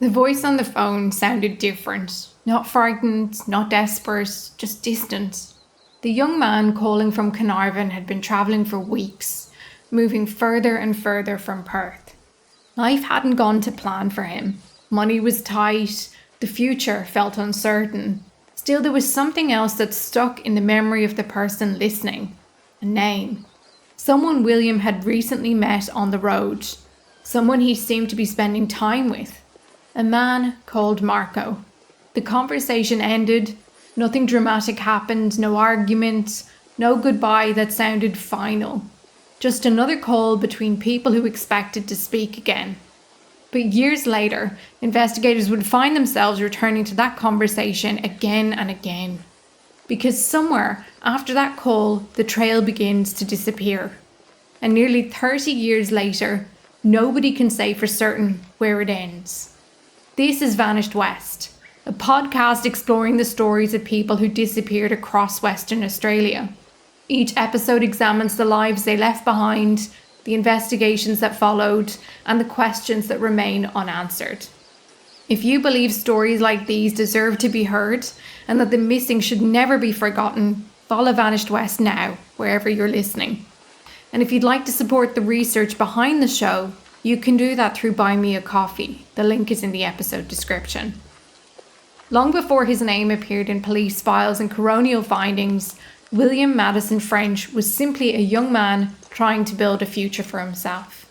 The voice on the phone sounded different. Not frightened, not desperate, just distant. The young man calling from Carnarvon had been travelling for weeks, moving further and further from Perth. Life hadn't gone to plan for him. Money was tight, the future felt uncertain. Still, there was something else that stuck in the memory of the person listening. A name. Someone William had recently met on the road. Someone he seemed to be spending time with. A man called Marco. The conversation ended. Nothing dramatic happened, no argument, no goodbye that sounded final. Just another call between people who expected to speak again. But years later, investigators would find themselves returning to that conversation again and again. Because somewhere after that call, the trail begins to disappear. And nearly 30 years later, nobody can say for certain where it ends. This is Vanished West, a podcast exploring the stories of people who disappeared across Western Australia. Each episode examines the lives they left behind, the investigations that followed, and the questions that remain unanswered. If you believe stories like these deserve to be heard, and that the missing should never be forgotten, follow Vanished West now, wherever you're listening. And if you'd like to support the research behind the show, you can do that through Buy Me a Coffee. The link is in the episode description. Long before his name appeared in police files and coronial findings, William Maddison French was simply a young man trying to build a future for himself.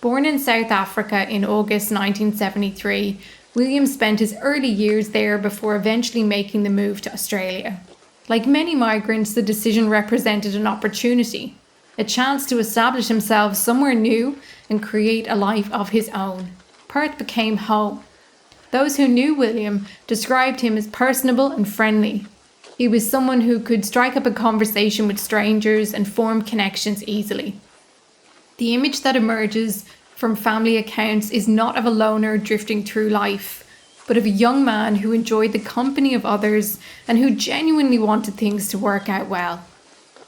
Born in South Africa in August 1973, William spent his early years there before eventually making the move to Australia. Like many migrants, the decision represented an opportunity, a chance to establish himself somewhere new and create a life of his own. Perth became home. Those who knew William described him as personable and friendly. He was someone who could strike up a conversation with strangers and form connections easily. The image that emerges from family accounts is not of a loner drifting through life, but of a young man who enjoyed the company of others and who genuinely wanted things to work out well.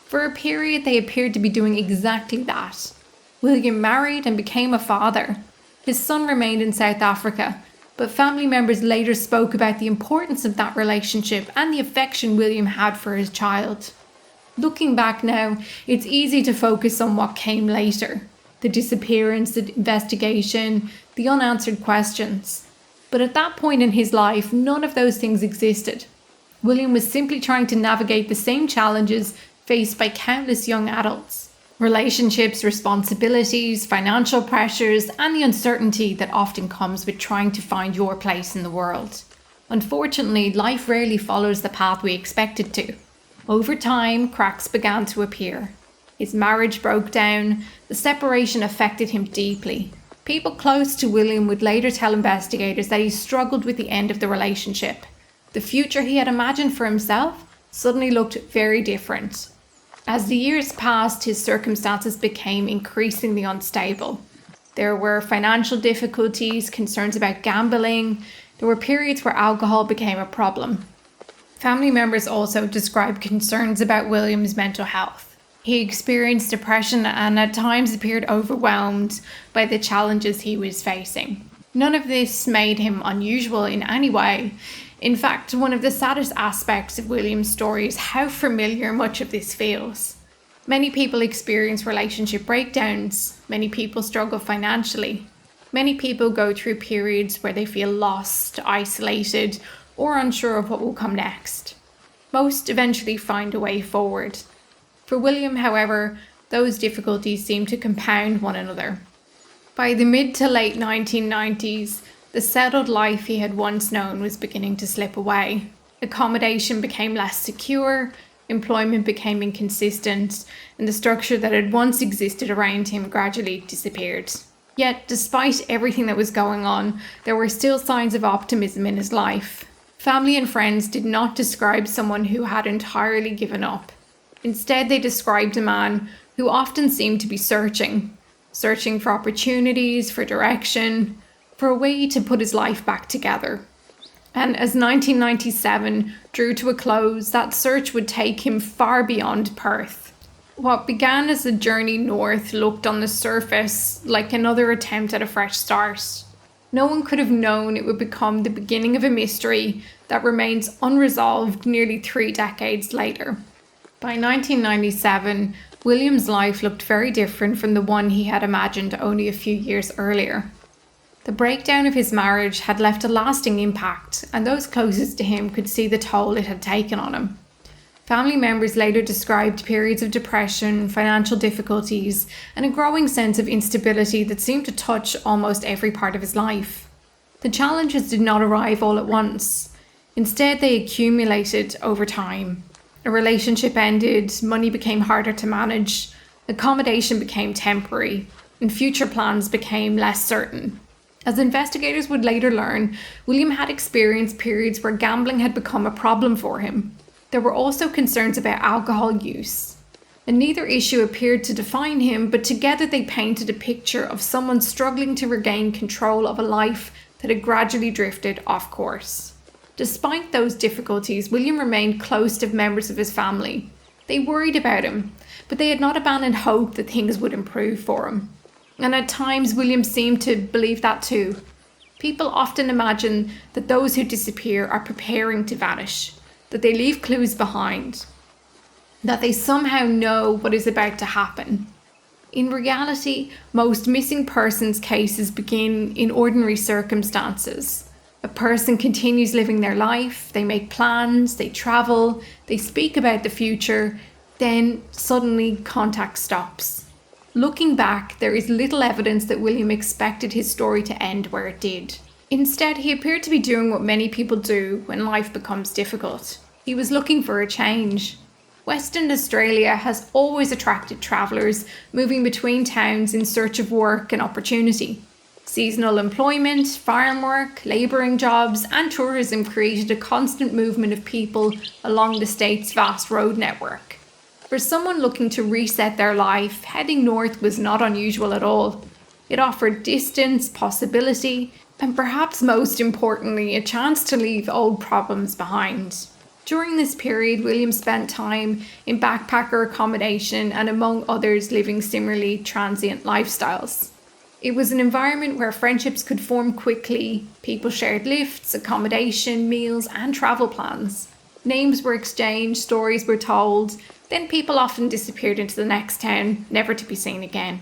For a period, they appeared to be doing exactly that. William married and became a father. His son remained in South Africa, but family members later spoke about the importance of that relationship and the affection William had for his child. Looking back now, it's easy to focus on what came later. The disappearance, the investigation, the unanswered questions. But at that point in his life, none of those things existed. William was simply trying to navigate the same challenges faced by countless young adults. Relationships, responsibilities, financial pressures, and the uncertainty that often comes with trying to find your place in the world. Unfortunately, life rarely follows the path we expect it to. Over time, cracks began to appear. His marriage broke down. The separation affected him deeply. People close to William would later tell investigators that he struggled with the end of the relationship. The future he had imagined for himself suddenly looked very different. As the years passed, his circumstances became increasingly unstable. There were financial difficulties, concerns about gambling. There were periods where alcohol became a problem. Family members also described concerns about William's mental health. He experienced depression and at times appeared overwhelmed by the challenges he was facing. None of this made him unusual in any way. In fact, one of the saddest aspects of William's story is how familiar much of this feels. Many people experience relationship breakdowns. Many people struggle financially. Many people go through periods where they feel lost, isolated, or unsure of what will come next. Most eventually find a way forward. For William, however, those difficulties seem to compound one another. By the mid to late 1990s, the settled life he had once known was beginning to slip away. Accommodation became less secure, employment became inconsistent, and the structure that had once existed around him gradually disappeared. Yet, despite everything that was going on, there were still signs of optimism in his life. Family and friends did not describe someone who had entirely given up. Instead, they described a man who often seemed to be searching for opportunities, for direction, for a way to put his life back together. And as 1997 drew to a close, that search would take him far beyond Perth. What began as a journey north looked on the surface like another attempt at a fresh start. No one could have known it would become the beginning of a mystery that remains unresolved nearly 3 decades later. By 1997, William's life looked very different from the one he had imagined only a few years earlier. The breakdown of his marriage had left a lasting impact, and those closest to him could see the toll it had taken on him. Family members later described periods of depression, financial difficulties, and a growing sense of instability that seemed to touch almost every part of his life. The challenges did not arrive all at once. Instead, they accumulated over time. A relationship ended, money became harder to manage, accommodation became temporary, and future plans became less certain. As investigators would later learn, William had experienced periods where gambling had become a problem for him. There were also concerns about alcohol use. And neither issue appeared to define him, but together they painted a picture of someone struggling to regain control of a life that had gradually drifted off course. Despite those difficulties, William remained close to members of his family. They worried about him, but they had not abandoned hope that things would improve for him. And at times, William seemed to believe that too. People often imagine that those who disappear are preparing to vanish, that they leave clues behind, that they somehow know what is about to happen. In reality, most missing persons cases begin in ordinary circumstances. A person continues living their life, they make plans, they travel, they speak about the future, then suddenly contact stops. Looking back, there is little evidence that William expected his story to end where it did. Instead, he appeared to be doing what many people do when life becomes difficult. He was looking for a change. Western Australia has always attracted travellers moving between towns in search of work and opportunity. Seasonal employment, farm work, labouring jobs, and tourism created a constant movement of people along the state's vast road network. For someone looking to reset their life, heading north was not unusual at all. It offered distance, possibility, and perhaps most importantly, a chance to leave old problems behind. During this period, William spent time in backpacker accommodation and, among others, living similarly transient lifestyles. It was an environment where friendships could form quickly. People shared lifts, accommodation, meals, and travel plans. Names were exchanged, stories were told, then people often disappeared into the next town, never to be seen again.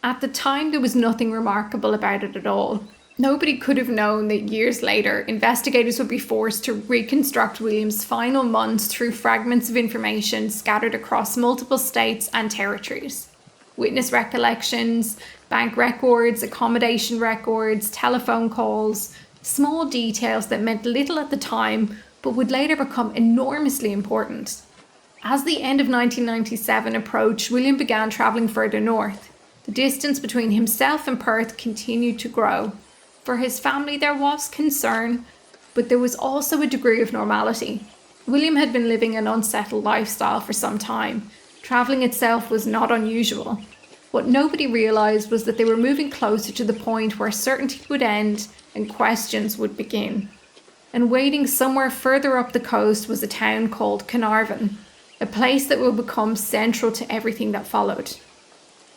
At the time, there was nothing remarkable about it at all. Nobody could have known that years later, investigators would be forced to reconstruct William's final months through fragments of information scattered across multiple states and territories. Witness recollections, bank records, accommodation records, telephone calls, small details that meant little at the time but would later become enormously important. As the end of 1997 approached, William began travelling further north. The distance between himself and Perth continued to grow. For his family there was concern, but there was also a degree of normality. William had been living an unsettled lifestyle for some time. Travelling itself was not unusual. What nobody realised was that they were moving closer to the point where certainty would end and questions would begin. And waiting somewhere further up the coast was a town called Carnarvon, a place that would become central to everything that followed.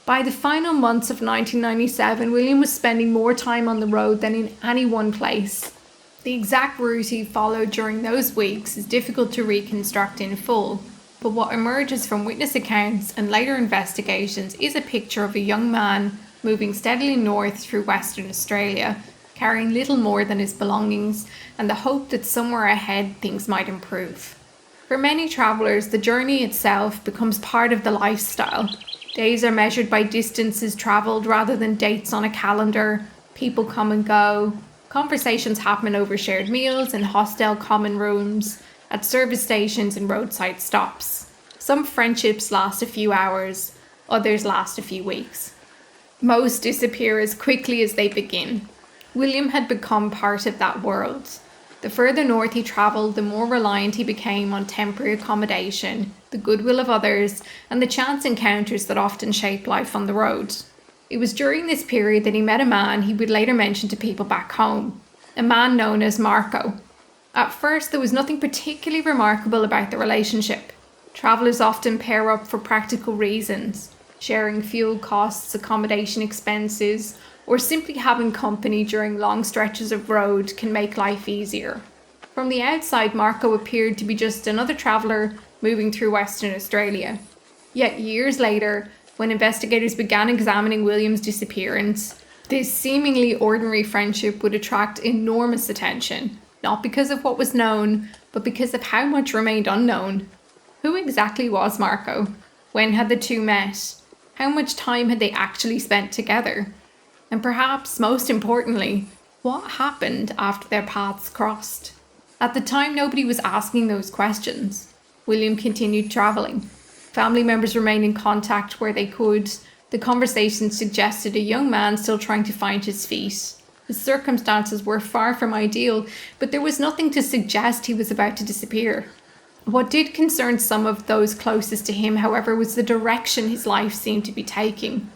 By the final months of 1997, William was spending more time on the road than in any one place. The exact route he followed during those weeks is difficult to reconstruct in full, but what emerges from witness accounts and later investigations is a picture of a young man moving steadily north through Western Australia, carrying little more than his belongings and the hope that somewhere ahead things might improve. For many travellers, the journey itself becomes part of the lifestyle. Days are measured by distances travelled rather than dates on a calendar. People come and go. Conversations happen over shared meals in hostel common rooms, at service stations and roadside stops. Some friendships last a few hours, others last a few weeks. Most disappear as quickly as they begin. William had become part of that world. The further north he travelled, the more reliant he became on temporary accommodation, the goodwill of others, and the chance encounters that often shape life on the road. It was during this period that he met a man he would later mention to people back home, a man known as Marco. At first, there was nothing particularly remarkable about the relationship. Travellers often pair up for practical reasons, sharing fuel costs, accommodation expenses, or simply having company during long stretches of road can make life easier. From the outside, Marco appeared to be just another traveller moving through Western Australia. Yet years later, when investigators began examining William's disappearance, this seemingly ordinary friendship would attract enormous attention, not because of what was known, but because of how much remained unknown. Who exactly was Marco? When had the two met? How much time had they actually spent together? And perhaps, most importantly, what happened after their paths crossed? At the time, nobody was asking those questions. William continued travelling. Family members remained in contact where they could. The conversation suggested a young man still trying to find his feet. His circumstances were far from ideal, but there was nothing to suggest he was about to disappear. What did concern some of those closest to him, however, was the direction his life seemed to be taking.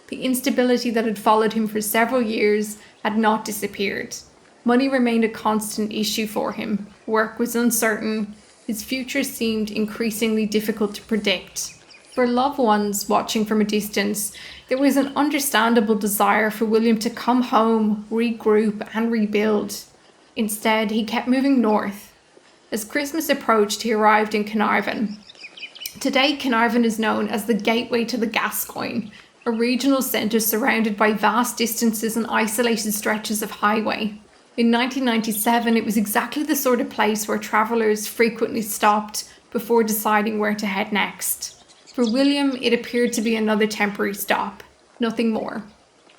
The instability that had followed him for several years had not disappeared. Money remained a constant issue for him. Work was uncertain. His future seemed increasingly difficult to predict. For loved ones watching from a distance, there was an understandable desire for William to come home, regroup, and rebuild. Instead, he kept moving north. As Christmas approached, he arrived in Carnarvon. Today, Carnarvon is known as the gateway to the Gascoyne, a regional centre surrounded by vast distances and isolated stretches of highway. In 1997, it was exactly the sort of place where travellers frequently stopped before deciding where to head next. For William, it appeared to be another temporary stop, nothing more.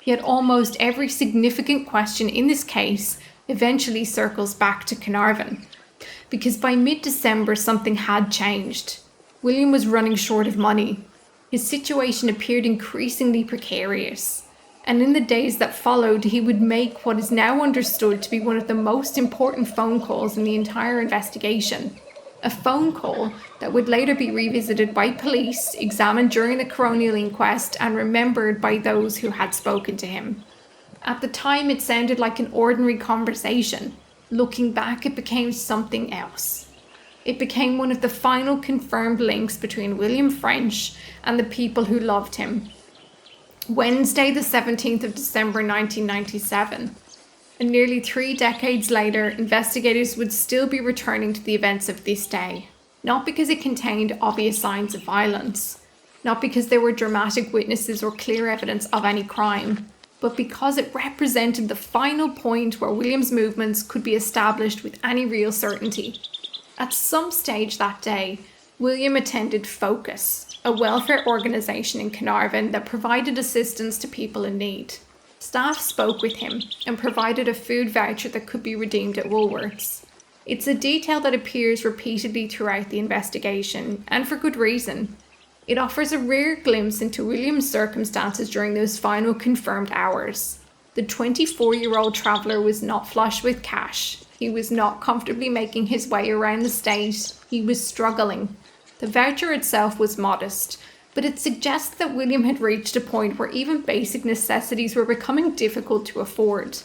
Yet almost every significant question in this case eventually circles back to Carnarvon. Because by mid-December, something had changed. William was running short of money. His situation appeared increasingly precarious. And in the days that followed, he would make what is now understood to be one of the most important phone calls in the entire investigation. A phone call that would later be revisited by police, examined during the coronial inquest, and remembered by those who had spoken to him. At the time, it sounded like an ordinary conversation. Looking back, it became something else. It became one of the final confirmed links between William French and the people who loved him. Wednesday, the 17th of December 1997. And nearly 3 decades later, investigators would still be returning to the events of this day. Not because it contained obvious signs of violence, not because there were dramatic witnesses or clear evidence of any crime, but because it represented the final point where William's movements could be established with any real certainty. At some stage that day, William attended Focus, a welfare organisation in Carnarvon that provided assistance to people in need. Staff spoke with him and provided a food voucher that could be redeemed at Woolworths. It's a detail that appears repeatedly throughout the investigation, and for good reason. It offers a rare glimpse into William's circumstances during those final confirmed hours. The 24-year-old traveller was not flush with cash. He was not comfortably making his way around the state. He was struggling. The voucher itself was modest, but it suggests that William had reached a point where even basic necessities were becoming difficult to afford.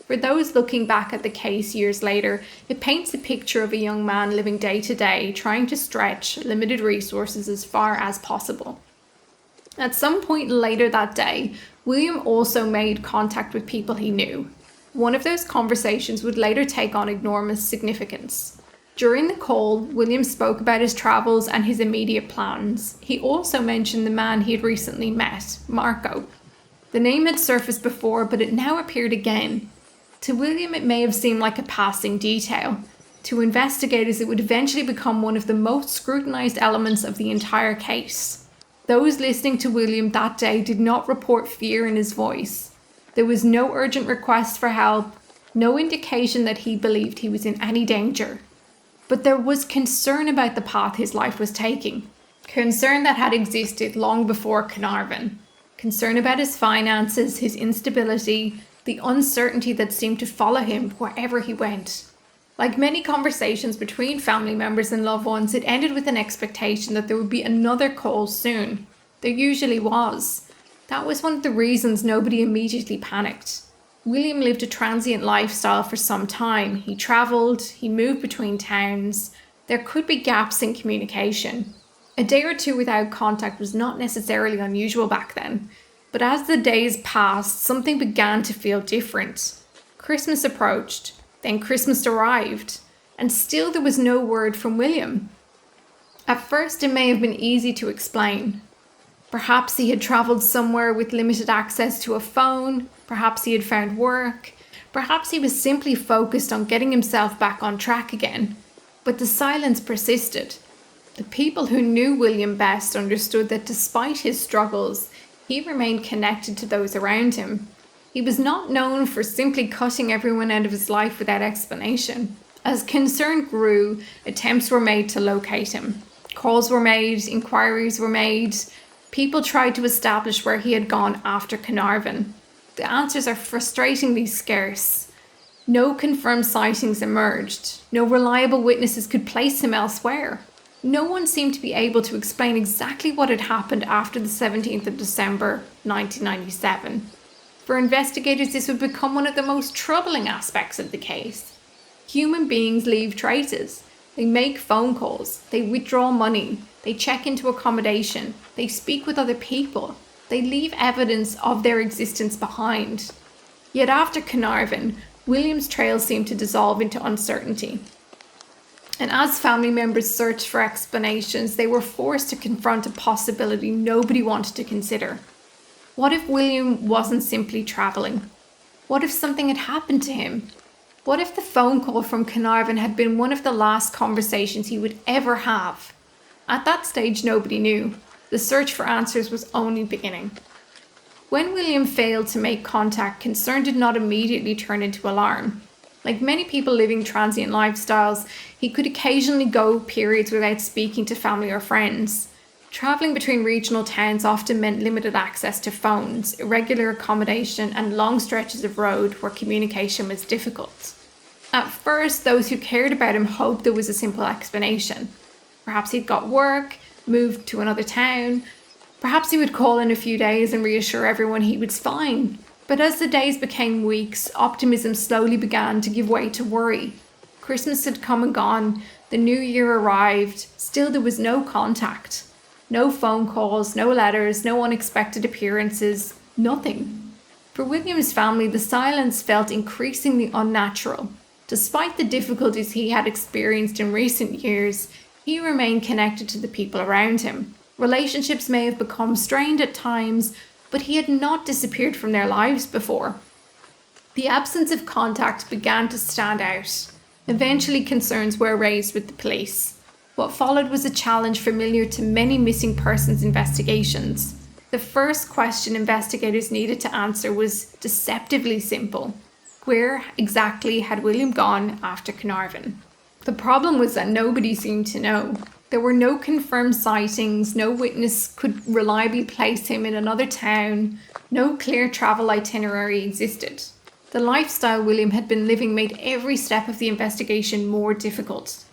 For those looking back at the case years later, it paints a picture of a young man living day to day, trying to stretch limited resources as far as possible. At some point later that day, William also made contact with people he knew. One of those conversations would later take on enormous significance. During the call, William spoke about his travels and his immediate plans. He also mentioned the man he had recently met, Marco. The name had surfaced before, but it now appeared again. To William, it may have seemed like a passing detail. To investigators, it would eventually become one of the most scrutinised elements of the entire case. Those listening to William that day did not report fear in his voice. There was no urgent request for help, no indication that he believed he was in any danger. But there was concern about the path his life was taking. Concern that had existed long before Carnarvon. Concern about his finances, his instability, the uncertainty that seemed to follow him wherever he went. Like many conversations between family members and loved ones, it ended with an expectation that there would be another call soon. There usually was. That was one of the reasons nobody immediately panicked. William lived a transient lifestyle for some time. He travelled, he moved between towns. There could be gaps in communication. A day or two without contact was not necessarily unusual back then. But as the days passed, something began to feel different. Christmas approached, then Christmas arrived, and still there was no word from William. At first, it may have been easy to explain. Perhaps he had travelled somewhere with limited access to a phone, perhaps he had found work, perhaps he was simply focused on getting himself back on track again. But the silence persisted. The people who knew William best understood that despite his struggles, he remained connected to those around him. He was not known for simply cutting everyone out of his life without explanation. As concern grew, attempts were made to locate him. Calls were made, inquiries were made. People tried to establish where he had gone after Carnarvon. The answers are frustratingly scarce. No confirmed sightings emerged. No reliable witnesses could place him elsewhere. No one seemed to be able to explain exactly what had happened after the 17th of December, 1997. For investigators, this would become one of the most troubling aspects of the case. Human beings leave traces. They make phone calls. They withdraw money. They check into accommodation. They speak with other people. They leave evidence of their existence behind. Yet after Carnarvon, William's trail seemed to dissolve into uncertainty. And as family members searched for explanations, they were forced to confront a possibility nobody wanted to consider. What if William wasn't simply travelling? What if something had happened to him? What if the phone call from Carnarvon had been one of the last conversations he would ever have? At that stage, nobody knew. The search for answers was only beginning. When William failed to make contact, concern did not immediately turn into alarm. Like many people living transient lifestyles, he could occasionally go periods without speaking to family or friends. Travelling between regional towns often meant limited access to phones, irregular accommodation, and long stretches of road where communication was difficult. At first, those who cared about him hoped there was a simple explanation. Perhaps he'd got work, moved to another town. Perhaps he would call in a few days and reassure everyone he was fine. But as the days became weeks, optimism slowly began to give way to worry. Christmas had come and gone, the new year arrived, still there was no contact. No phone calls, no letters, no unexpected appearances, nothing. For William's family, the silence felt increasingly unnatural. Despite the difficulties he had experienced in recent years, he remained connected to the people around him. Relationships may have become strained at times, but he had not disappeared from their lives before. The absence of contact began to stand out. Eventually, concerns were raised with the police. What followed was a challenge familiar to many missing persons investigations. The first question investigators needed to answer was deceptively simple. Where exactly had William gone after Carnarvon? The problem was that nobody seemed to know. There were no confirmed sightings, no witness could reliably place him in another town, no clear travel itinerary existed. The lifestyle William had been living made every step of the investigation more difficult.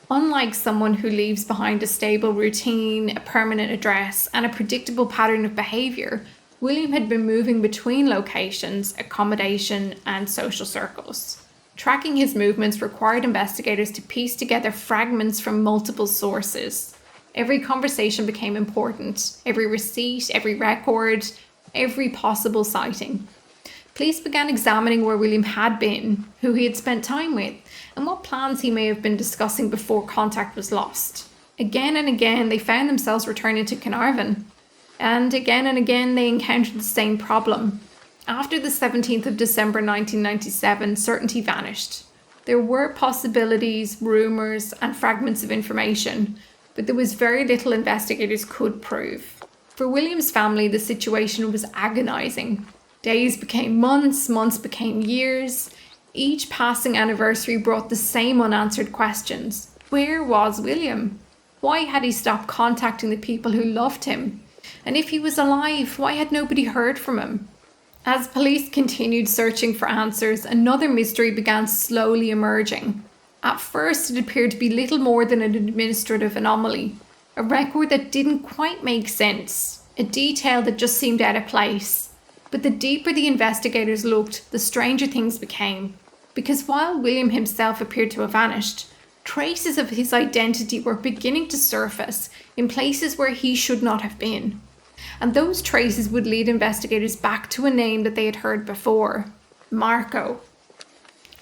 Unlike someone who leaves behind a stable routine, a permanent address, and a predictable pattern of behaviour, William had been moving between locations, accommodation, and social circles. Tracking his movements required investigators to piece together fragments from multiple sources. Every conversation became important, every receipt, every record, every possible sighting. Police began examining where William had been, who he had spent time with, and what plans he may have been discussing before contact was lost. Again and again, they found themselves returning to Carnarvon. And again, they encountered the same problem. After the 17th of December 1997, certainty vanished. There were possibilities, rumours, and fragments of information, but there was very little investigators could prove. For William's family, the situation was agonising. Days became months, months became years. Each passing anniversary brought the same unanswered questions. Where was William? Why had he stopped contacting the people who loved him? And if he was alive, why had nobody heard from him? As police continued searching for answers, another mystery began slowly emerging. At first, it appeared to be little more than an administrative anomaly, a record that didn't quite make sense, a detail that just seemed out of place. But the deeper the investigators looked, the stranger things became. Because while William himself appeared to have vanished, traces of his identity were beginning to surface in places where he should not have been. and those traces would lead investigators back to a name that they had heard before: Marco.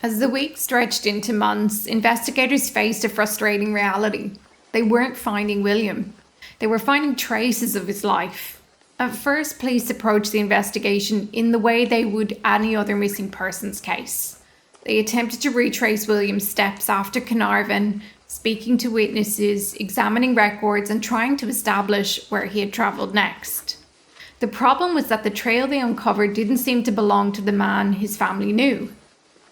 As the weeks stretched into months, investigators faced a frustrating reality. They weren't finding William. They were finding traces of his life. At first, police approached the investigation in the way they would any other missing persons case. They attempted to retrace William's steps after Carnarvon, speaking to witnesses, examining records, and trying to establish where he had travelled next. The problem was that the trail they uncovered didn't seem to belong to the man his family knew.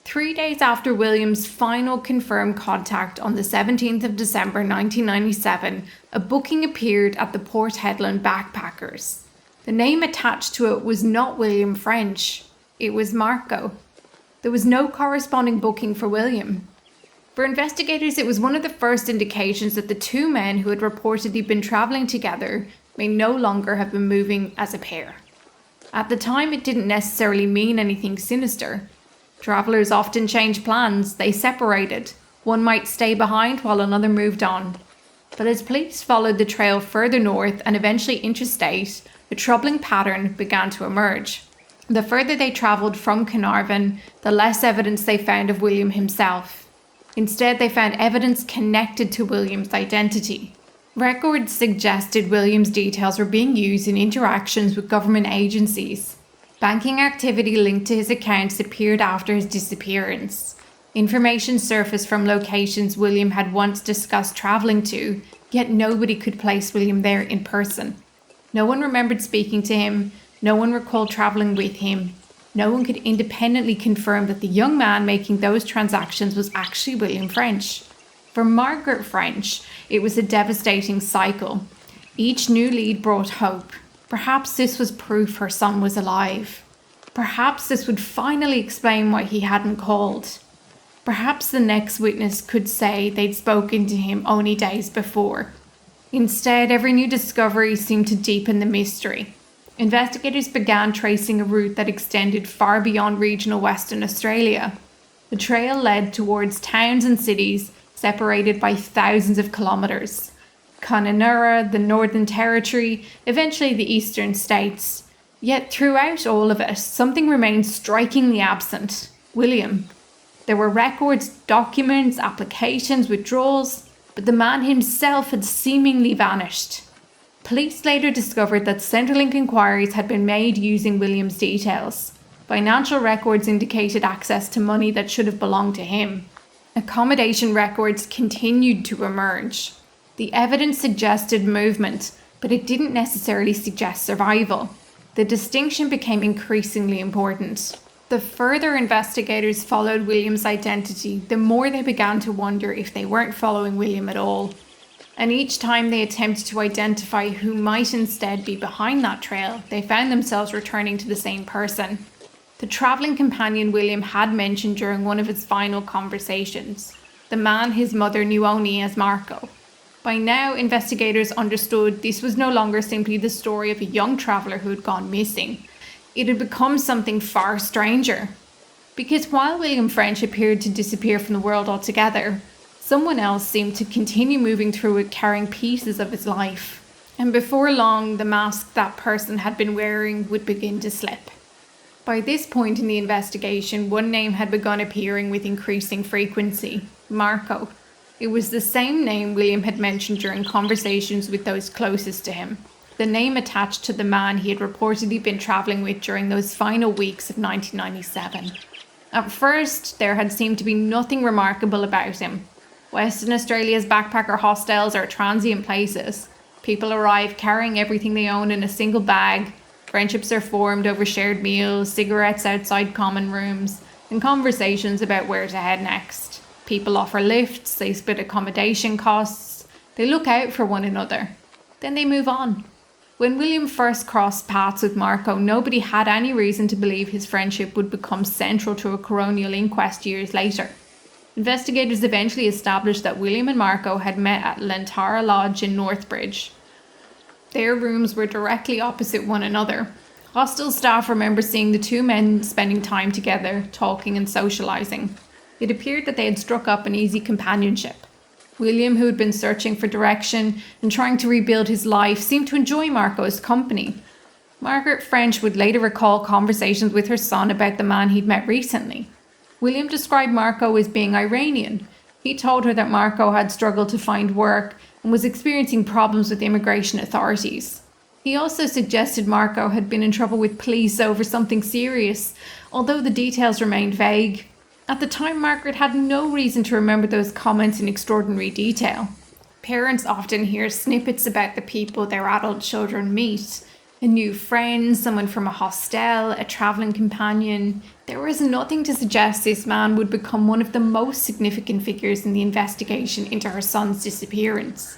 3 days after William's final confirmed contact on the 17th of December 1997, a booking appeared at the Port Hedland Backpackers. The name attached to it was not William French, it was Marco. There was no corresponding booking for William. For investigators, it was one of the first indications that the two men who had reportedly been travelling together may no longer have been moving as a pair. At the time, it didn't necessarily mean anything sinister. Travellers often changed plans, they separated. One might stay behind while another moved on. But as police followed the trail further north and eventually interstate, a troubling pattern began to emerge. The further they travelled from Carnarvon, the less evidence they found of William himself. Instead, they found evidence connected to William's identity. Records suggested William's details were being used in interactions with government agencies. Banking activity linked to his accounts appeared after his disappearance. Information surfaced from locations William had once discussed travelling to, yet nobody could place William there in person. No one remembered speaking to him, no one recalled travelling with him. No one could independently confirm that the young man making those transactions was actually William French. For Margaret French, it was a devastating cycle. Each new lead brought hope. Perhaps this was proof her son was alive. Perhaps this would finally explain why he hadn't called. Perhaps the next witness could say they'd spoken to him only days before. Instead, every new discovery seemed to deepen the mystery. Investigators began tracing a route that extended far beyond regional Western Australia. The trail led towards towns and cities separated by thousands of kilometres. Carnarvon, the Northern Territory, eventually the Eastern States. Yet throughout all of it, something remained strikingly absent: William. There were records, documents, applications, withdrawals, but the man himself had seemingly vanished. Police later discovered that Centrelink inquiries had been made using William's details. Financial records indicated access to money that should have belonged to him. Accommodation records continued to emerge. The evidence suggested movement, but it didn't necessarily suggest survival. The distinction became increasingly important. The further investigators followed William's identity, the more they began to wonder if they weren't following William at all. And each time they attempted to identify who might instead be behind that trail, they found themselves returning to the same person. The travelling companion William had mentioned during one of his final conversations. The man his mother knew only as Marco. By now, investigators understood this was no longer simply the story of a young traveller who had gone missing. It had become something far stranger. Because while William French appeared to disappear from the world altogether, someone else seemed to continue moving through it carrying pieces of his life. And before long, the mask that person had been wearing would begin to slip. By this point in the investigation, one name had begun appearing with increasing frequency: Marco. It was the same name William had mentioned during conversations with those closest to him. The name attached to the man he had reportedly been travelling with during those final weeks of 1997. At first, there had seemed to be nothing remarkable about him. Western Australia's backpacker hostels are transient places. People arrive carrying everything they own in a single bag. Friendships are formed over shared meals, cigarettes outside common rooms, and conversations about where to head next. People offer lifts, they split accommodation costs, they look out for one another. Then they move on. When William first crossed paths with Marco, nobody had any reason to believe his friendship would become central to a coronial inquest years later. Investigators eventually established that William and Marco had met at Lantara Lodge in Northbridge. Their rooms were directly opposite one another. Hostel staff remember seeing the two men spending time together, talking and socialising. It appeared that they had struck up an easy companionship. William, who had been searching for direction and trying to rebuild his life, seemed to enjoy Marco's company. Margaret French would later recall conversations with her son about the man he'd met recently. William described Marco as being Iranian. He told her that Marco had struggled to find work and was experiencing problems with immigration authorities. He also suggested Marco had been in trouble with police over something serious, although the details remained vague. At the time, Margaret had no reason to remember those comments in extraordinary detail. Parents often hear snippets about the people their adult children meet. A new friend, someone from a hostel, a travelling companion. There was nothing to suggest this man would become one of the most significant figures in the investigation into her son's disappearance.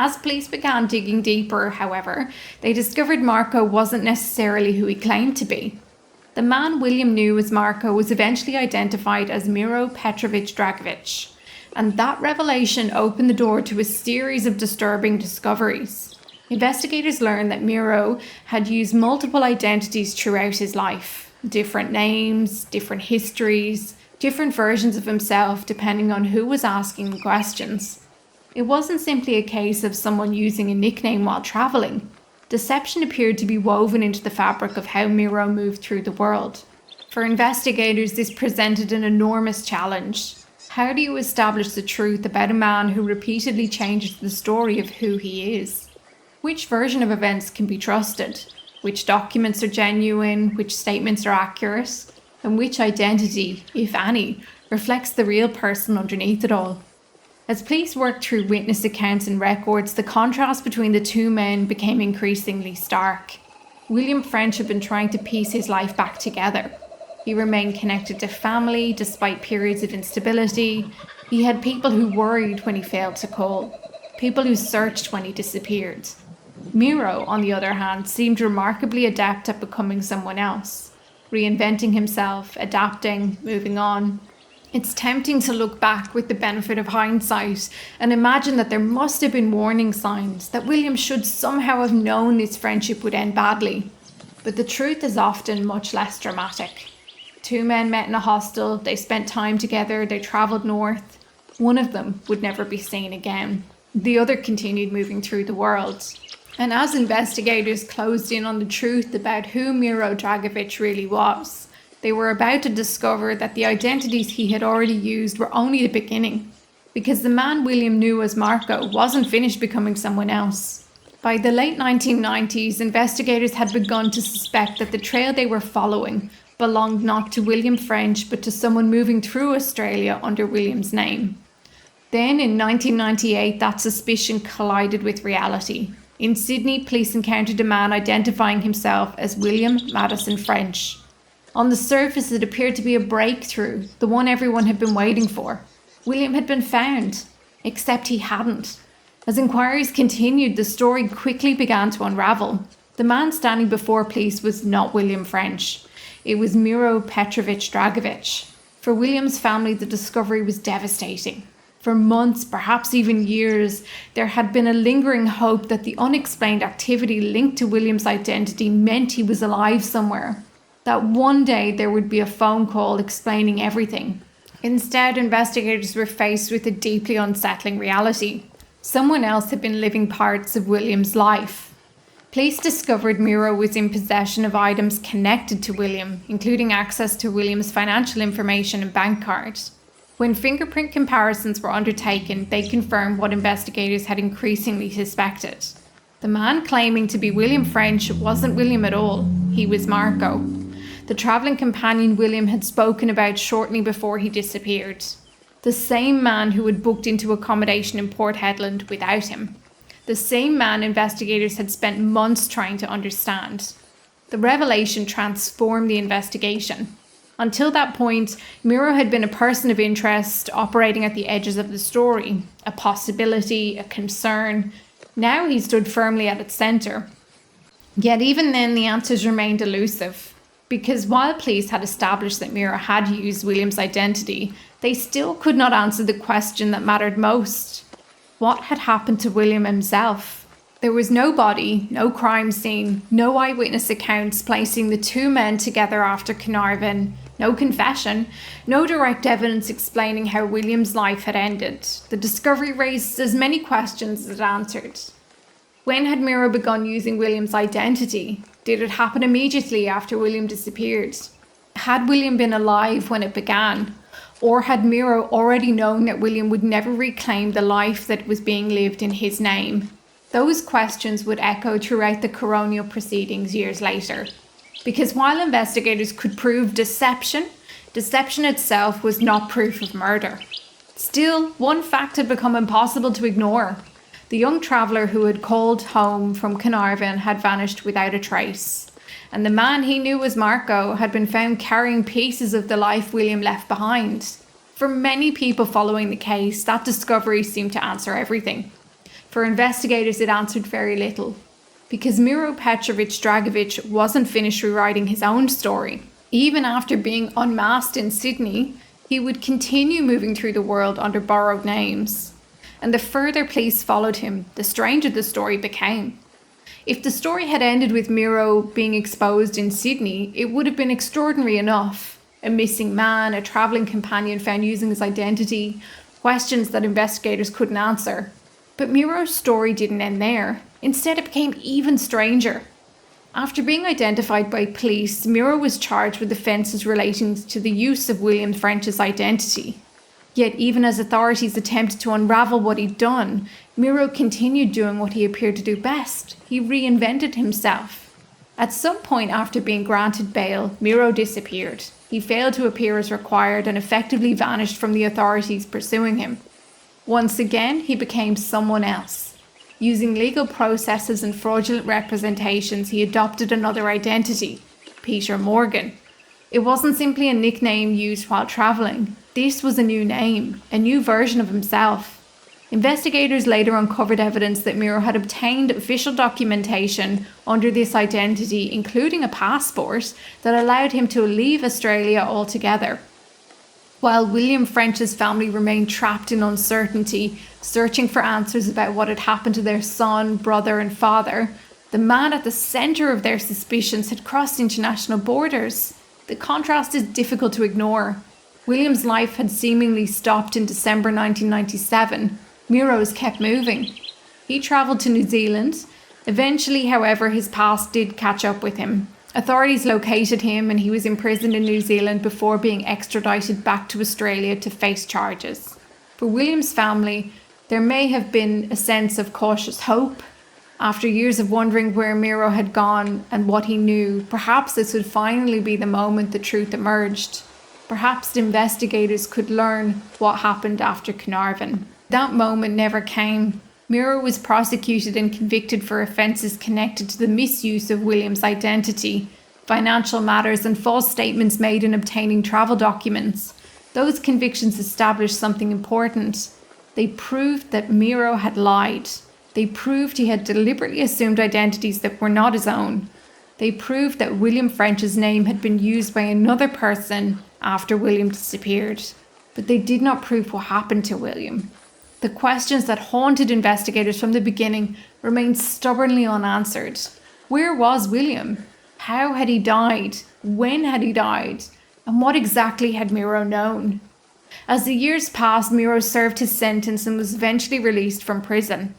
As police began digging deeper, however, they discovered Marco wasn't necessarily who he claimed to be. The man William knew as Marco was eventually identified as Miro Petrovich Dragovich, and that revelation opened the door to a series of disturbing discoveries. Investigators learned that Miro had used multiple identities throughout his life. Different names, different histories, different versions of himself depending on who was asking the questions. It wasn't simply a case of someone using a nickname while travelling. Deception appeared to be woven into the fabric of how Miro moved through the world. For investigators, this presented an enormous challenge. How do you establish the truth about a man who repeatedly changes the story of who he is? Which version of events can be trusted? Which documents are genuine? Which statements are accurate? And which identity, if any, reflects the real person underneath it all? As police worked through witness accounts and records, the contrast between the two men became increasingly stark. William French had been trying to piece his life back together. He remained connected to family despite periods of instability. He had people who worried when he failed to call, people who searched when he disappeared. Miro, on the other hand, seemed remarkably adept at becoming someone else, reinventing himself, adapting, moving on. It's tempting to look back with the benefit of hindsight and imagine that there must have been warning signs, that William should somehow have known this friendship would end badly. But the truth is often much less dramatic. Two men met in a hostel, they spent time together, they travelled north. One of them would never be seen again. The other continued moving through the world. And as investigators closed in on the truth about who Miro Dragovich really was, they were about to discover that the identities he had already used were only the beginning, because the man William knew as Marco wasn't finished becoming someone else. By the late 1990s, investigators had begun to suspect that the trail they were following belonged not to William French, but to someone moving through Australia under William's name. Then, in 1998, that suspicion collided with reality. In Sydney, police encountered a man identifying himself as William Maddison French. On the surface, it appeared to be a breakthrough, the one everyone had been waiting for. William had been found, except he hadn't. As inquiries continued, the story quickly began to unravel. The man standing before police was not William French. It was Miro Petrovich Dragovich. For William's family, the discovery was devastating. For months, perhaps even years, there had been a lingering hope that the unexplained activity linked to William's identity meant he was alive somewhere. That one day there would be a phone call explaining everything. Instead, investigators were faced with a deeply unsettling reality. Someone else had been living parts of William's life. Police discovered Miro was in possession of items connected to William, including access to William's financial information and bank cards. When fingerprint comparisons were undertaken, they confirmed what investigators had increasingly suspected. The man claiming to be William French wasn't William at all. He was Marco, the travelling companion William had spoken about shortly before he disappeared. The same man who had booked into accommodation in Port Hedland without him. The same man investigators had spent months trying to understand. The revelation transformed the investigation. Until that point, Miro had been a person of interest, operating at the edges of the story, a possibility, a concern. Now he stood firmly at its centre. Yet even then the answers remained elusive, because while police had established that Miro had used William's identity, they still could not answer the question that mattered most. What had happened to William himself? There was no body, no crime scene, no eyewitness accounts placing the two men together after Carnarvon, no confession, no direct evidence explaining how William's life had ended. The discovery raised as many questions as it answered. When had Miro begun using William's identity? Did it happen immediately after William disappeared? Had William been alive when it began? Or had Miro already known that William would never reclaim the life that was being lived in his name? Those questions would echo throughout the coronial proceedings years later. Because while investigators could prove deception, deception itself was not proof of murder. Still, one fact had become impossible to ignore. The young traveller who had called home from Carnarvon had vanished without a trace, and the man he knew as Marco had been found carrying pieces of the life William left behind. For many people following the case, that discovery seemed to answer everything. For investigators, it answered very little, because Miro Petrovich Dragovich wasn't finished rewriting his own story. Even after being unmasked in Sydney, he would continue moving through the world under borrowed names. And the further police followed him, the stranger the story became. If the story had ended with Miro being exposed in Sydney, it would have been extraordinary enough. A missing man, a travelling companion found using his identity, questions that investigators couldn't answer. But Miro's story didn't end there. Instead, it became even stranger. After being identified by police, Miro was charged with offences relating to the use of William French's identity. Yet even as authorities attempted to unravel what he'd done, Miro continued doing what he appeared to do best. He reinvented himself. At some point after being granted bail, Miro disappeared. He failed to appear as required and effectively vanished from the authorities pursuing him. Once again, he became someone else. Using legal processes and fraudulent representations, he adopted another identity, Peter Morgan. It wasn't simply a nickname used while travelling. This was a new name, a new version of himself. Investigators later uncovered evidence that Miro had obtained official documentation under this identity, including a passport that allowed him to leave Australia altogether. While William French's family remained trapped in uncertainty, searching for answers about what had happened to their son, brother, and father, the man at the centre of their suspicions had crossed international borders. The contrast is difficult to ignore. William's life had seemingly stopped in December 1997. Miro's kept moving. He travelled to New Zealand. Eventually, however, his past did catch up with him. Authorities located him and he was imprisoned in New Zealand before being extradited back to Australia to face charges. For William's family, there may have been a sense of cautious hope. After years of wondering where Miro had gone and what he knew, perhaps this would finally be the moment the truth emerged. Perhaps the investigators could learn what happened after Carnarvon. That moment never came. Miro was prosecuted and convicted for offences connected to the misuse of William's identity, financial matters, and false statements made in obtaining travel documents. Those convictions established something important. They proved that Miro had lied. They proved he had deliberately assumed identities that were not his own. They proved that William French's name had been used by another person after William disappeared. But they did not prove what happened to William. The questions that haunted investigators from the beginning remained stubbornly unanswered. Where was William? How had he died? When had he died? And what exactly had Miro known? As the years passed, Miro served his sentence and was eventually released from prison.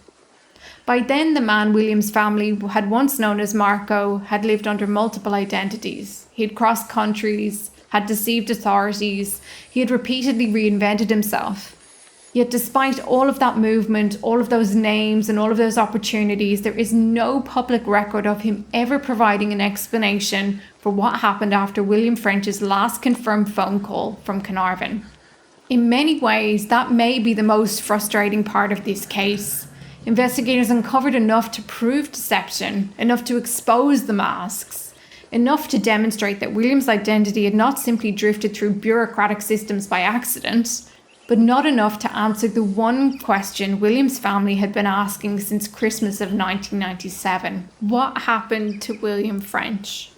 By then, the man William's family had once known as Marco had lived under multiple identities. He had crossed countries, had deceived authorities. He had repeatedly reinvented himself. Yet despite all of that movement, all of those names and all of those opportunities, there is no public record of him ever providing an explanation for what happened after William French's last confirmed phone call from Carnarvon. In many ways, that may be the most frustrating part of this case. Investigators uncovered enough to prove deception, enough to expose the masks, enough to demonstrate that William's identity had not simply drifted through bureaucratic systems by accident, but not enough to answer the one question William's family had been asking since Christmas of 1997. What happened to William French?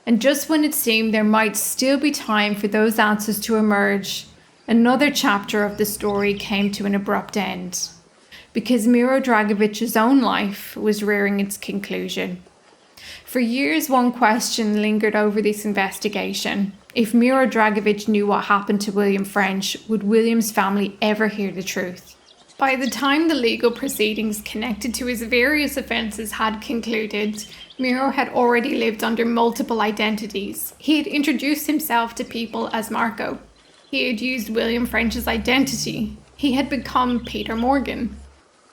And just when it seemed there might still be time for those answers to emerge, another chapter of the story came to an abrupt end, because Miro Dragovich's own life was rearing its conclusion. For years, one question lingered over this investigation. If Miro Dragovich knew what happened to William French, would William's family ever hear the truth? By the time the legal proceedings connected to his various offences had concluded, Miro had already lived under multiple identities. He had introduced himself to people as Marco. He had used William French's identity. He had become Peter Morgan.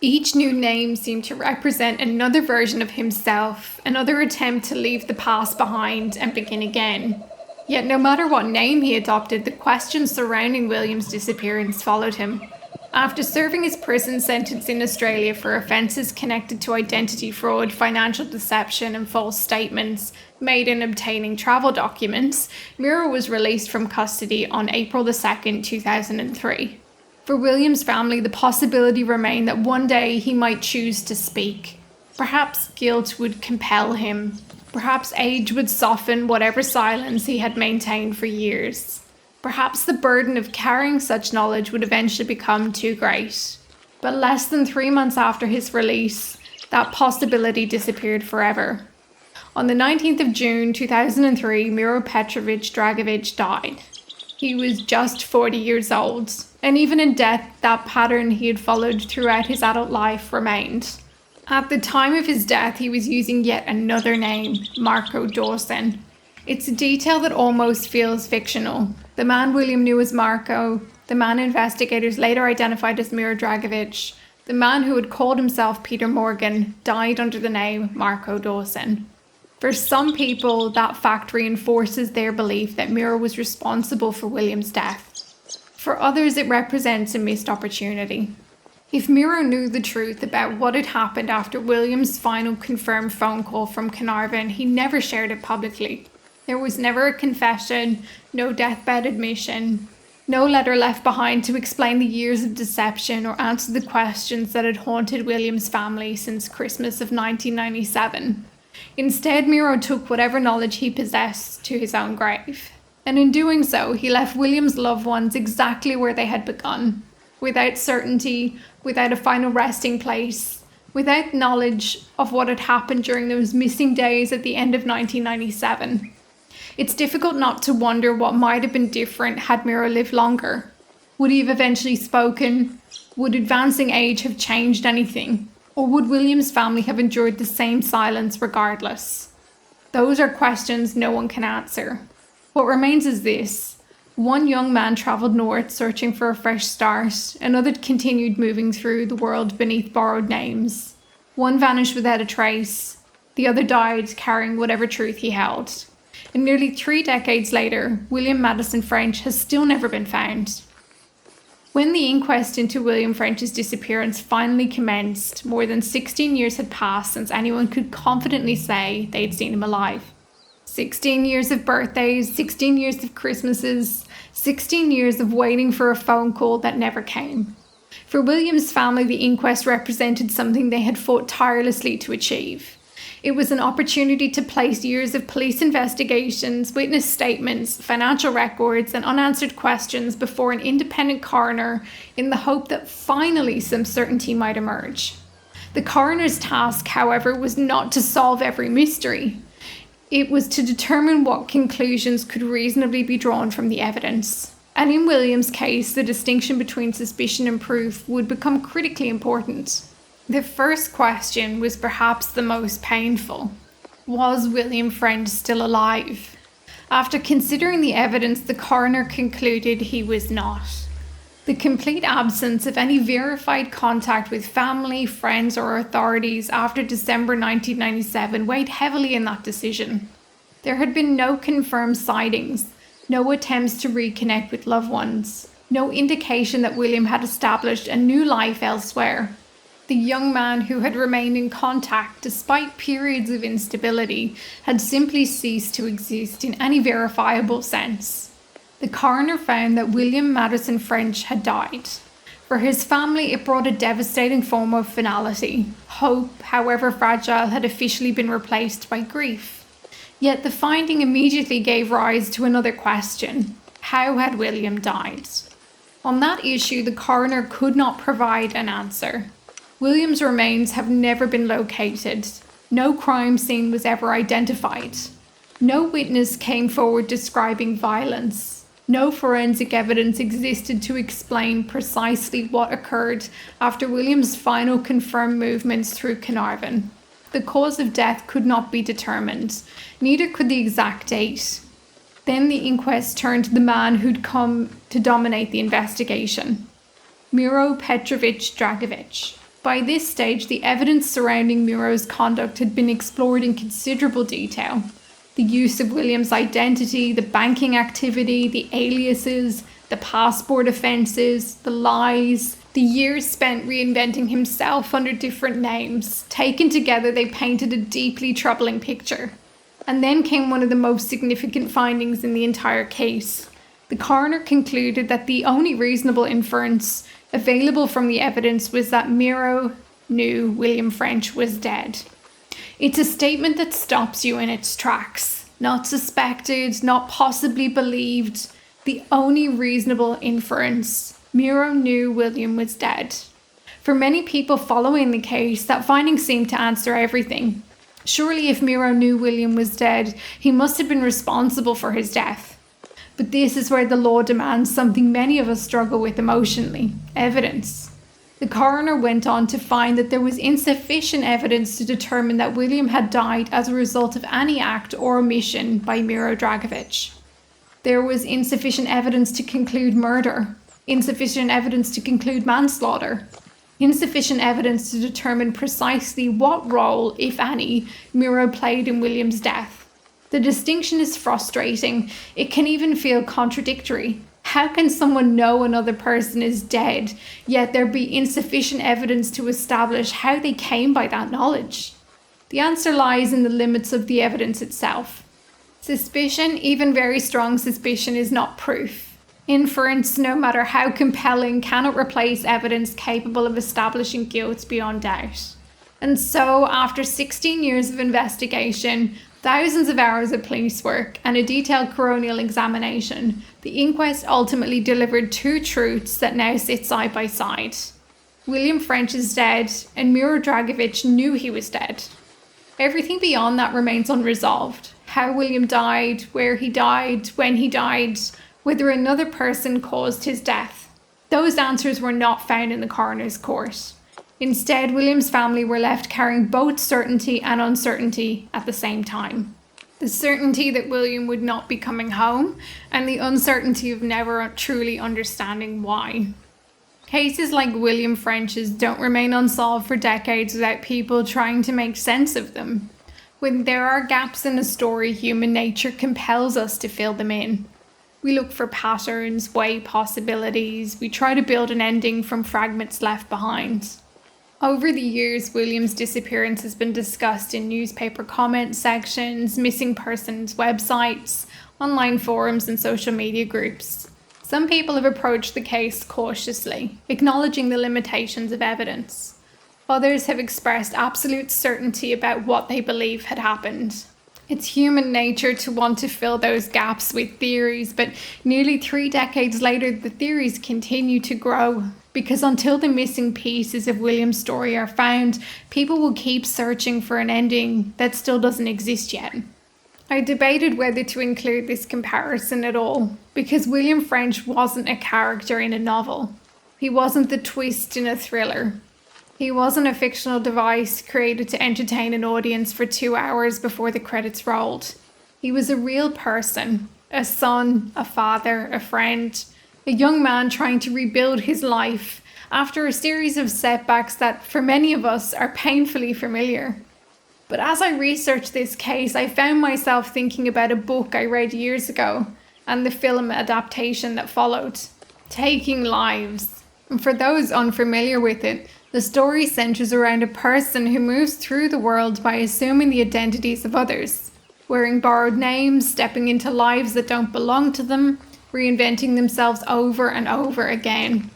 Each new name seemed to represent another version of himself, another attempt to leave the past behind and begin again. Yet no matter what name he adopted, the questions surrounding William's disappearance followed him. After serving his prison sentence in Australia for offences connected to identity fraud, financial deception and false statements made in obtaining travel documents, Miro was released from custody on April 2nd, 2003. For William's family, the possibility remained that one day he might choose to speak. Perhaps guilt would compel him. Perhaps age would soften whatever silence he had maintained for years. Perhaps the burden of carrying such knowledge would eventually become too great. But less than 3 months after his release, that possibility disappeared forever. On the 19th of June 2003, Miro Petrovich Dragovich died. He was just 40 years old, and even in death, that pattern he had followed throughout his adult life remained. At the time of his death, he was using yet another name, Marco Dawson. It's a detail that almost feels fictional. The man William knew as Marco, the man investigators later identified as Miro Dragovich, the man who had called himself Peter Morgan, died under the name Marco Dawson. For some people, that fact reinforces their belief that Miro was responsible for William's death. For others, it represents a missed opportunity. If Miro knew the truth about what had happened after William's final confirmed phone call from Carnarvon, he never shared it publicly. There was never a confession, no deathbed admission, no letter left behind to explain the years of deception or answer the questions that had haunted William's family since Christmas of 1997. Instead, Miro took whatever knowledge he possessed to his own grave. And in doing so, he left William's loved ones exactly where they had begun, without certainty, without a final resting place, without knowledge of what had happened during those missing days at the end of 1997. It's difficult not to wonder what might have been different had Miro lived longer. Would he have eventually spoken? Would advancing age have changed anything? Or would William's family have endured the same silence regardless? Those are questions no one can answer. What remains is this. One young man travelled north searching for a fresh start. Another continued moving through the world beneath borrowed names. One vanished without a trace. The other died carrying whatever truth he held. And nearly 3 decades later, William Maddison French has still never been found. When the inquest into William French's disappearance finally commenced, more than 16 years had passed since anyone could confidently say they'd seen him alive. 16 years of birthdays, 16 years of Christmases, 16 years of waiting for a phone call that never came. For William's family, the inquest represented something they had fought tirelessly to achieve. It was an opportunity to place years of police investigations, witness statements, financial records, and unanswered questions before an independent coroner in the hope that finally some certainty might emerge. The coroner's task, however, was not to solve every mystery. It was to determine what conclusions could reasonably be drawn from the evidence. And in William's case, the distinction between suspicion and proof would become critically important. The first question was perhaps the most painful. Was William French still alive? After considering the evidence, the coroner concluded he was not. The complete absence of any verified contact with family, friends, or authorities after December 1997 weighed heavily in that decision. There had been no confirmed sightings, no attempts to reconnect with loved ones, no indication that William had established a new life elsewhere. The young man who had remained in contact despite periods of instability had simply ceased to exist in any verifiable sense. The coroner found that William Maddison French had died. For his family, it brought a devastating form of finality. Hope, however fragile, had officially been replaced by grief. Yet the finding immediately gave rise to another question. How had William died? On that issue, the coroner could not provide an answer. William's remains have never been located. No crime scene was ever identified. No witness came forward describing violence. No forensic evidence existed to explain precisely what occurred after William's final confirmed movements through Carnarvon. The cause of death could not be determined, neither could the exact date. Then the inquest turned to the man who'd come to dominate the investigation, Miro Petrovich Dragovich. By this stage, the evidence surrounding Miro's conduct had been explored in considerable detail. The use of William's identity, the banking activity, the aliases, the passport offences, the lies, the years spent reinventing himself under different names. Taken together, they painted a deeply troubling picture. And then came one of the most significant findings in the entire case. The coroner concluded that the only reasonable inference available from the evidence was that Miro knew William French was dead. It's a statement that stops you in its tracks. Not suspected, not possibly believed. The only reasonable inference. Miro knew William was dead. For many people following the case, that finding seemed to answer everything. Surely if Miro knew William was dead, he must have been responsible for his death. But this is where the law demands something many of us struggle with emotionally: evidence. The coroner went on to find that there was insufficient evidence to determine that William had died as a result of any act or omission by Miro Dragovich. There was insufficient evidence to conclude murder, insufficient evidence to conclude manslaughter, insufficient evidence to determine precisely what role, if any, Miro played in William's death. The distinction is frustrating. It can even feel contradictory. How can someone know another person is dead, yet there be insufficient evidence to establish how they came by that knowledge? The answer lies in the limits of the evidence itself. Suspicion, even very strong suspicion, is not proof. Inference, no matter how compelling, cannot replace evidence capable of establishing guilt beyond doubt. And so, after 16 years of investigation, thousands of hours of police work, and a detailed coronial examination, the inquest ultimately delivered two truths that now sit side by side. William French is dead, and Miro Dragovich knew he was dead. Everything beyond that remains unresolved. How William died, where he died, when he died, whether another person caused his death. Those answers were not found in the coroner's court. Instead, William's family were left carrying both certainty and uncertainty at the same time. The certainty that William would not be coming home, and the uncertainty of never truly understanding why. Cases like William French's don't remain unsolved for decades without people trying to make sense of them. When there are gaps in a story, human nature compels us to fill them in. We look for patterns, weigh possibilities, we try to build an ending from fragments left behind. Over the years, William's disappearance has been discussed in newspaper comment sections, missing persons websites, online forums, and social media groups. Some people have approached the case cautiously, acknowledging the limitations of evidence. Others have expressed absolute certainty about what they believe had happened. It's human nature to want to fill those gaps with theories, but nearly 3 decades later, the theories continue to grow. Because until the missing pieces of William's story are found, people will keep searching for an ending that still doesn't exist yet. I debated whether to include this comparison at all, because William French wasn't a character in a novel. He wasn't the twist in a thriller. He wasn't a fictional device created to entertain an audience for 2 hours before the credits rolled. He was a real person, a son, a father, a friend, a young man trying to rebuild his life after a series of setbacks that, for many of us, are painfully familiar. But as I researched this case, I found myself thinking about a book I read years ago and the film adaptation that followed, Taking Lives. And for those unfamiliar with it, the story centres around a person who moves through the world by assuming the identities of others, wearing borrowed names, stepping into lives that don't belong to them, reinventing themselves over and over again.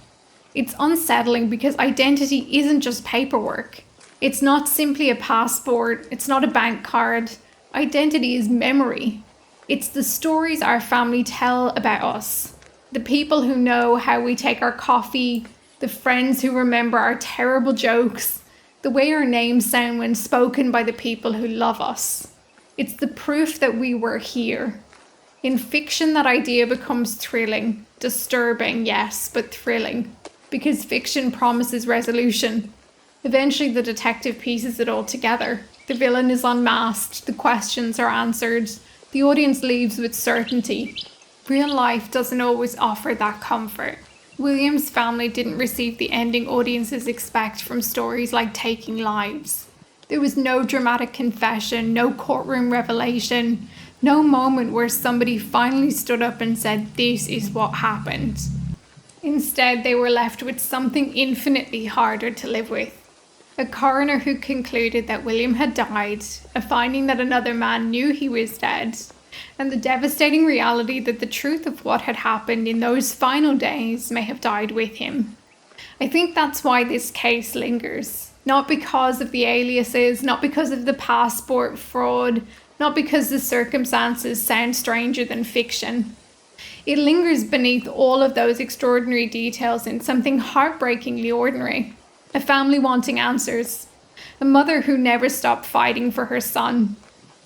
It's unsettling because identity isn't just paperwork. It's not simply a passport. It's not a bank card. Identity is memory. It's the stories our family tell about us. The people who know how we take our coffee, the friends who remember our terrible jokes, the way our names sound when spoken by the people who love us. It's the proof that we were here. In fiction, that idea becomes thrilling, disturbing, yes, but thrilling, because fiction promises resolution. Eventually, the detective pieces it all together. The villain is unmasked, the questions are answered, the audience leaves with certainty. Real life doesn't always offer that comfort. William's family didn't receive the ending audiences expect from stories like Taking Lives. There was no dramatic confession, no courtroom revelation, no moment where somebody finally stood up and said, "This is what happened." Instead, they were left with something infinitely harder to live with. A coroner who concluded that William had died, a finding that another man knew he was dead, and the devastating reality that the truth of what had happened in those final days may have died with him. I think that's why this case lingers. Not because of the aliases, not because of the passport fraud, not because the circumstances sound stranger than fiction. It lingers beneath all of those extraordinary details in something heartbreakingly ordinary. A family wanting answers. A mother who never stopped fighting for her son.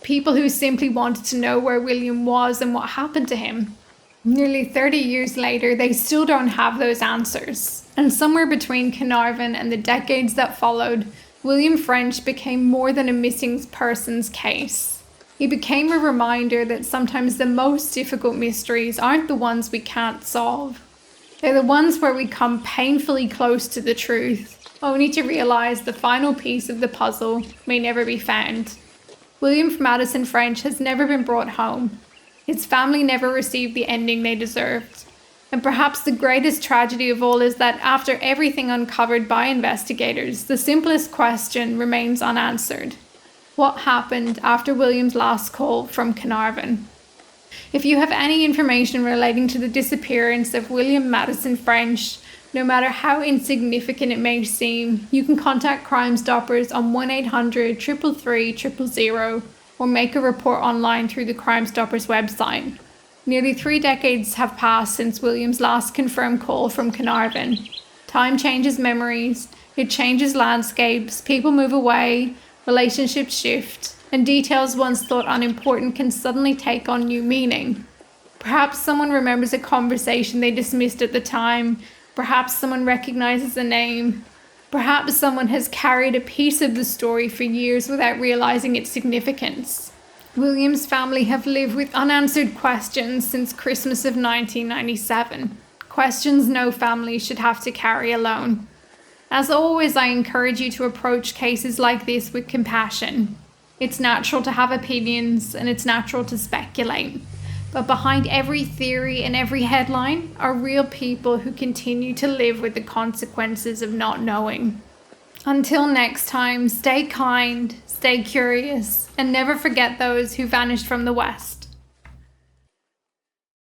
People who simply wanted to know where William was and what happened to him. Nearly 30 years later, they still don't have those answers. And somewhere between Carnarvon and the decades that followed, William French became more than a missing persons case. He became a reminder that sometimes the most difficult mysteries aren't the ones we can't solve. They're the ones where we come painfully close to the truth, only to realise the final piece of the puzzle may never be found. William Maddison French has never been brought home. His family never received the ending they deserved. And perhaps the greatest tragedy of all is that after everything uncovered by investigators, the simplest question remains unanswered. What happened after William's last call from Carnarvon? If you have any information relating to the disappearance of William Maddison French, no matter how insignificant it may seem, you can contact Crime Stoppers on 1-800-333-000 or make a report online through the Crime Stoppers website. Nearly 3 decades have passed since William's last confirmed call from Carnarvon. Time changes memories, it changes landscapes, people move away, relationships shift, and details once thought unimportant can suddenly take on new meaning. Perhaps someone remembers a conversation they dismissed at the time. Perhaps someone recognizes a name. Perhaps someone has carried a piece of the story for years without realizing its significance. William's family have lived with unanswered questions since Christmas of 1997. Questions no family should have to carry alone. As always, I encourage you to approach cases like this with compassion. It's natural to have opinions and it's natural to speculate. But behind every theory and every headline are real people who continue to live with the consequences of not knowing. Until next time, stay kind, stay curious, and never forget those who vanished from the West.